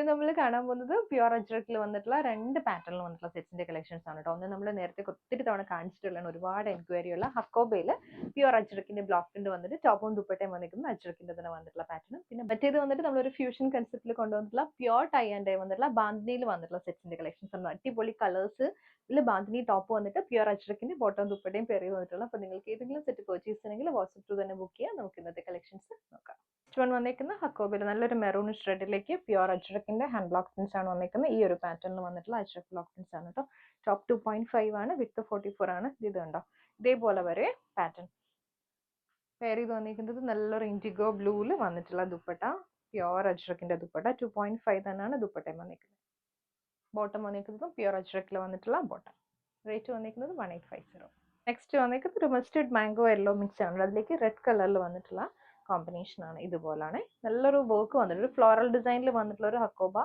ഇന്ന് നമ്മൾ കാണാൻ പോകുന്നത് പ്യുർ അജ്രക്കിൽ വന്നിട്ടുള്ള രണ്ട് പാറ്റേണിൽ വന്നിട്ടുള്ള സെറ്റ്സിന്റെ കളക്ഷൻസ് ആണ് കേട്ടോ. ഒന്ന് നമ്മൾ നേരത്തെ ഒത്തിരി തവണ കാണിച്ചിട്ടുള്ള ഒരുപാട് എൻക്വയറി ഉള്ള ഹക്കോബയിൽ പ്യുർ അജ്രക്കിന്റെ ബ്ലോക്ക് പ്രിന്റ് വന്നിട്ട് ടോപ്പും ദുപ്പട്ടയും വന്നിരിക്കുന്ന അജ്രക്കിന്റെ തന്നെ വന്നിട്ടുള്ള പാറ്റേൺ. പിന്നെ മറ്റേത് വന്നിട്ട് നമ്മളൊരു ഫ്യൂഷൻ കൺസെപ്റ്റിൽ കൊണ്ടുവന്നിട്ടുള്ള പ്യുർ ടൈ ആൻഡ് ഡൈ വന്നിട്ടുള്ള ബാന്തിനിയിൽ വന്നിട്ടുള്ള സെറ്റ്സിന്റെ കളക്ഷൻസ് ആണ്. അടിപൊളി കളേഴ്സ്. ഇതിൽ ബാന്തിനി ടോപ്പ് വന്നിട്ട് പ്യുർ അജ്രക്കിന്റെ ബോട്ടം ദുപ്പട്ടയും പെയർ ചെയ്ത് വന്നിട്ടുള്ള. അപ്പോൾ നിങ്ങൾക്ക് ഏതെങ്കിലും സെറ്റ് പർച്ചേസ് ചെയ്യണമെങ്കിൽ വാട്സ്ആപ്പ് ത്രൂ തന്നെ ബുക്ക് ചെയ്യാം. നമുക്ക് ഇന്നത്തെ കളക്ഷൻസ് നോക്കാം. നെക്സ്റ്റ് വൺ വന്നിരിക്കുന്ന ഹക്കോബയിൽ നല്ലൊരു മെറൂണിഷ് റെഡിലേക്ക് പ്യുർ അജ്രക്കിന്റെ ഹാൻഡ് ബ്ലോക്ക് പ്രിന്റ്സ് ആണ് വന്നിരിക്കുന്നത്. ഈ ഒരു പാറ്റേണിൽ വന്നിട്ടുള്ള അജ്രക് ബ്ലോക്ക് പ്രിന്റ്സ് ആണ് കേട്ടോ. ടോപ്പ് 2.5 ആണ്, വിത്ത് 44 ആണ്. ഇത് കണ്ടോ, ഇതേപോലെ വരെ പാറ്റേൺ പെയർ ചെയ്ത് വന്നിരിക്കുന്നത്. നല്ലൊരു ഇൻഡിഗോ ബ്ലൂവിൽ വന്നിട്ടുള്ള ദുപ്പട്ട, പ്യുർ അജ്രക്കിന്റെ ദുപ്പട്ട. 2.5 തന്നെയാണ് ദുപ്പട്ടയും വന്നിരിക്കുന്നത്. ബോട്ടം വന്നിരിക്കുന്നതും പ്യുർ അജ്രക്കിൽ വന്നിട്ടുള്ള ബോട്ടം. റേറ്റ് വന്നിരിക്കുന്നത് 1850. നെക്സ്റ്റ് വന്നിരിക്കുന്നത് ഒരു മസ്റ്റേർഡ് മാംഗോ യെല്ലോ മിക്സ് ആണ്. അതിലേക്ക് റെഡ് കളറിൽ വന്നിട്ടുള്ള കോമ്പിനേഷൻ ആണ്. ഇതുപോലാണ് നല്ലൊരു വർക്ക് വന്നിട്ട് ഒരു ഫ്ലോറൽ ഡിസൈനിൽ വന്നിട്ടുള്ള ഒരു ഹക്കോബ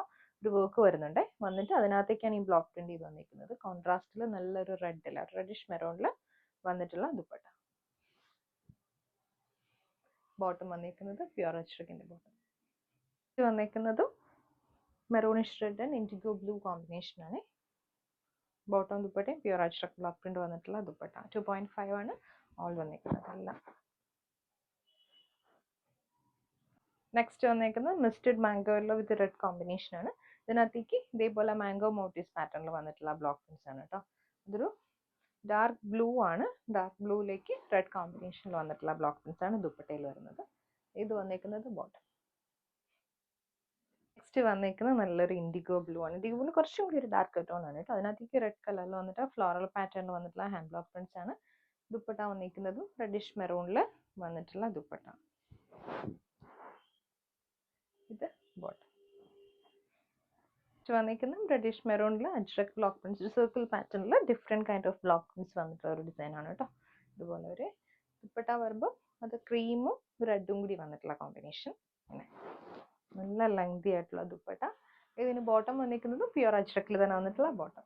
ഒരു വർക്ക് വരുന്നുണ്ട്. വന്നിട്ട് അതിനകത്തേക്കാണ് ഈ ബ്ലോക്ക് പ്രിന്റ് ചെയ്ത് വന്നിരിക്കുന്നത്. കോൺട്രാസ്റ്റിൽ നല്ലൊരു റെഡിഷ് മെറൂണിൽ വന്നിട്ടുള്ള ദുപ്പട്ട. ബോട്ടം വന്നിരിക്കുന്നത് പ്യുർ അജ്രക്കിന്റെ ബോട്ടം. ഇത് വന്നിരിക്കുന്നതും maroonish red and indigo blue combination ആണ്. ബോട്ടം ദുപ്പട്ടയും പ്യുർ അജ്രക് ബ്ലോക്ക് പ്രിന്റ് വന്നിട്ടുള്ള ദുപ്പട്ട. 2.5 ആണ് ഓൾ വന്നിരിക്കുന്നത് എല്ലാം. നെക്സ്റ്റ് വന്നിരിക്കുന്നത് misted mango yellow with red combination ആണ്. ഇതിനകത്തേക്ക് ഇതേപോലെ മാംഗോ മോട്ടീവ്സ് പാറ്റേണിൽ വന്നിട്ടുള്ള ബ്ലോക്ക് പ്രിന്റ്സ് ആണ് കേട്ടോ. ഇതൊരു ഡാർക്ക് ബ്ലൂ ആണ്. ഡാർക്ക് ബ്ലൂയിലേക്ക് റെഡ് കോമ്പിനേഷനിൽ വന്നിട്ടുള്ള ബ്ലോക്ക് പ്രിന്റ്സ് ആണ് ദുപ്പട്ടയിൽ വരുന്നത്. ഇത് വന്നിരിക്കുന്നത് ബോട്ടം. നെക്സ്റ്റ് വന്നിരിക്കുന്നത് നല്ലൊരു ഇൻഡിഗോ ബ്ലൂ ആണ്. ഇൻഡിഗോയിൽ കുറച്ചും കൂടി ഒരു ഡാർക്ക് ടോൺ ആണ് കേട്ടോ. അതിനകത്തേക്ക് റെഡ് കളറിൽ വന്നിട്ട് ഫ്ലോറൽ പാറ്റേണിൽ വന്നിട്ടുള്ള ഹാൻഡ് ബ്ലോക്ക് പ്രിന്റ്സ് ആണ്. ദുപ്പട്ട വന്നിരിക്കുന്നതും റെഡിഷ് മെറൂണിൽ വന്നിട്ടുള്ള ദുപ്പട്ട. ഇത് ബോട്ടം. വന്നിരിക്കുന്നത് റെഡിഷ് മെറൂണിൽ അജ്രക് ബ്ലോക്ക് പ്രിന്റ്സ് സർക്കിൾ പാറ്റേണിൽ different kind of block prints വന്നിട്ടുള്ള ഒരു ഡിസൈൻ ആണ് കേട്ടോ. ഇതുപോലെ ഒരു ദുപ്പട്ട വരുമ്പോൾ അത് ക്രീമും റെഡും കൂടി വന്നിട്ടുള്ള കോമ്പിനേഷൻ. നല്ല ലെങ്തി ആയിട്ടുള്ള ദുപ്പട്ട. ഇതിന് ബോട്ടം വന്നിരിക്കുന്നത് പ്യുർ അജ്രക്കിൽ തന്നെ വന്നിട്ടുള്ള ബോട്ടം.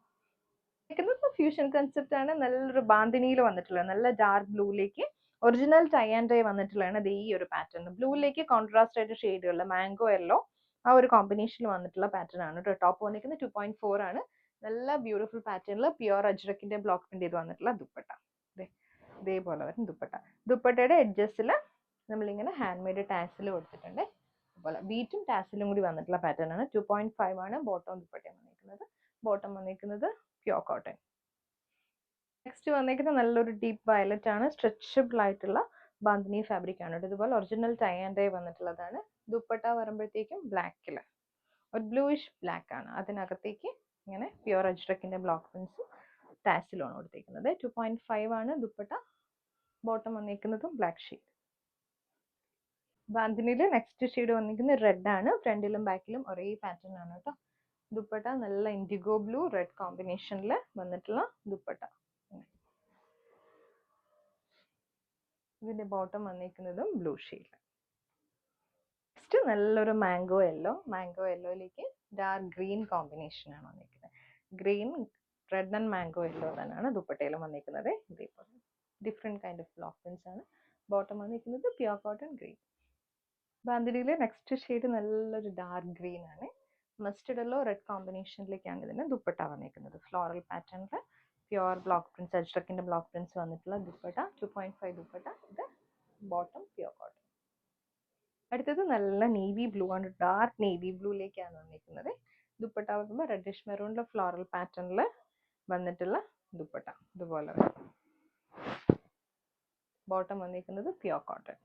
ഫ്യൂഷൻ കൺസെപ്റ്റ് ആണ്. നല്ലൊരു ബാന്തിനിയിൽ വന്നിട്ടുള്ള നല്ല ഡാർക്ക് ബ്ലൂയിലേക്ക് ഒറിജിനൽ ടൈ ആൻഡ് ഡൈ വന്നിട്ടുള്ളതാണ്. ഇത് ഈ ഒരു പാറ്റേൺ ബ്ലൂയിലേക്ക് കോൺട്രാസ്റ്റ് ആയിട്ട് ഷെയ്ഡുള്ള മാംഗോ യെല്ലോ ആ ഒരു കോമ്പിനേഷനിൽ വന്നിട്ടുള്ള പാറ്റേൺ ആണ് കേട്ടോ. ടോപ്പ് വന്നിരിക്കുന്നത് 2.4 ആണ്. നല്ല ബ്യൂട്ടിഫുൾ പാറ്റേണിൽ പ്യുർ അജ്രക്കിന്റെ ബ്ലോക്ക് പ്രിന്റ് ചെയ്ത് വന്നിട്ടുള്ള ദുപ്പട്ട. ഇതേപോലെ വരും ദുപ്പട്ട. ദുപ്പട്ടയുടെ എഡ്ജസിൽ നമ്മളിങ്ങനെ ഹാൻഡ് മെയ്ഡ് ടാസിൽ കൊടുത്തിട്ടുണ്ട്. അതുപോലെ ബീറ്റും ടാസിലും കൂടി വന്നിട്ടുള്ള പാറ്റേൺ ആണ്. 2.5 ആണ് ബോട്ടം ദുപ്പട്ടയും വന്നിരിക്കുന്നത്. ബോട്ടം വന്നിരിക്കുന്നത് പ്യുർ കോട്ടൺ. നെക്സ്റ്റ് വന്നിരിക്കുന്നത് നല്ലൊരു ഡീപ്പ് വയലറ്റ് ആണ്. സ്ട്രെച്ചബിൾ ആയിട്ടുള്ള ബാന്തിനി ഫാബ്രിക് ആണ്. ഇതുപോലെ ഒറിജിനൽ ടൈ ആൻഡ് ഡൈ വന്നിട്ടുള്ളതാണ്. ദുപ്പട്ട വരുമ്പോഴത്തേക്കും ബ്ലാക്കിൽ ഒരു ബ്ലൂയിഷ് ബ്ലാക്ക് ആണ്. അതിനകത്തേക്ക് ഇങ്ങനെ പ്യുർ അജ്രക്കിന്റെ ബ്ലോക്ക് പ്രിന്റ്സും ടാസിലുമാണ് കൊടുത്തിരിക്കുന്നത്. 2.5 ആണ് ദുപ്പട്ട. ബോട്ടം വന്നിരിക്കുന്നതും ബ്ലാക്ക് ഷെയ്ഡ്. ബാന്തിനിയിൽ നെക്സ്റ്റ് ഷെയ്ഡ് വന്നിരിക്കുന്നത് റെഡ് ആണ്. ഫ്രണ്ടിലും ബാക്കിലും ഒരേ പാറ്റേൺ ആണ് കേട്ടോ. ദുപ്പട്ട നല്ല ഇൻഡിഗോ ബ്ലൂ റെഡ് കോമ്പിനേഷനിൽ വന്നിട്ടുള്ള ദുപ്പട്ട. ഇതിന്റെ ബോട്ടം വന്നിരിക്കുന്നതും ബ്ലൂ ഷെയ്ഡ്. നെക്സ്റ്റ് നല്ലൊരു മാംഗോ യെല്ലോയിലേക്ക് ഡാർക്ക് ഗ്രീൻ കോമ്പിനേഷൻ ആണ് വന്നിരിക്കുന്നത്. Green red and mango yellow തന്നെയാണ് ദുപ്പട്ടയിലും വന്നിരിക്കുന്നത്. ഇതേപോലെ different kind of block prints ആണ്. ബോട്ടം വന്നിരിക്കുന്നത് പ്യുർ കോട്ടൺ ഗ്രീൻ. ബാന്തിനിയിലെ നെക്സ്റ്റ് ഷെയ്ഡ് നല്ലൊരു ഡാർക്ക് ഗ്രീൻ ആണ്. മസ്റ്റർഡ് യെല്ലോ റെഡ് കോമ്പിനേഷനിലേക്കാണ് ഇതിന്റെ ദുപ്പട്ട വന്നിരിക്കുന്നത്. ഫ്ലോറൽ പാറ്റേണിൽ പ്യുർ ബ്ലോക്ക് പ്രിന്റ്സ് അജ്രക്കിന്റെ ബ്ലോക്ക് പ്രിന്റ്സ് വന്നിട്ടുള്ള ദുപ്പട്ട. 2.5 ദുപ്പട്ട. ഇത് ബോട്ടം പ്യുർ കോട്ടൺ. അടുത്തത് നല്ല നേവി ബ്ലൂ ആണ്. ഡാർക്ക് നേവി ബ്ലൂയിലേക്കാണ് വന്നിരിക്കുന്നത്. ദുപ്പട്ട വരുമ്പോൾ റെഡിഷ് മെറൂണിലെ ഫ്ലോറൽ പാറ്റേണിൽ വന്നിട്ടുള്ള ദുപ്പട്ട. ഇതുപോലെ ബോട്ടം വന്നിരിക്കുന്നത് പ്യുർ കോട്ടൺ.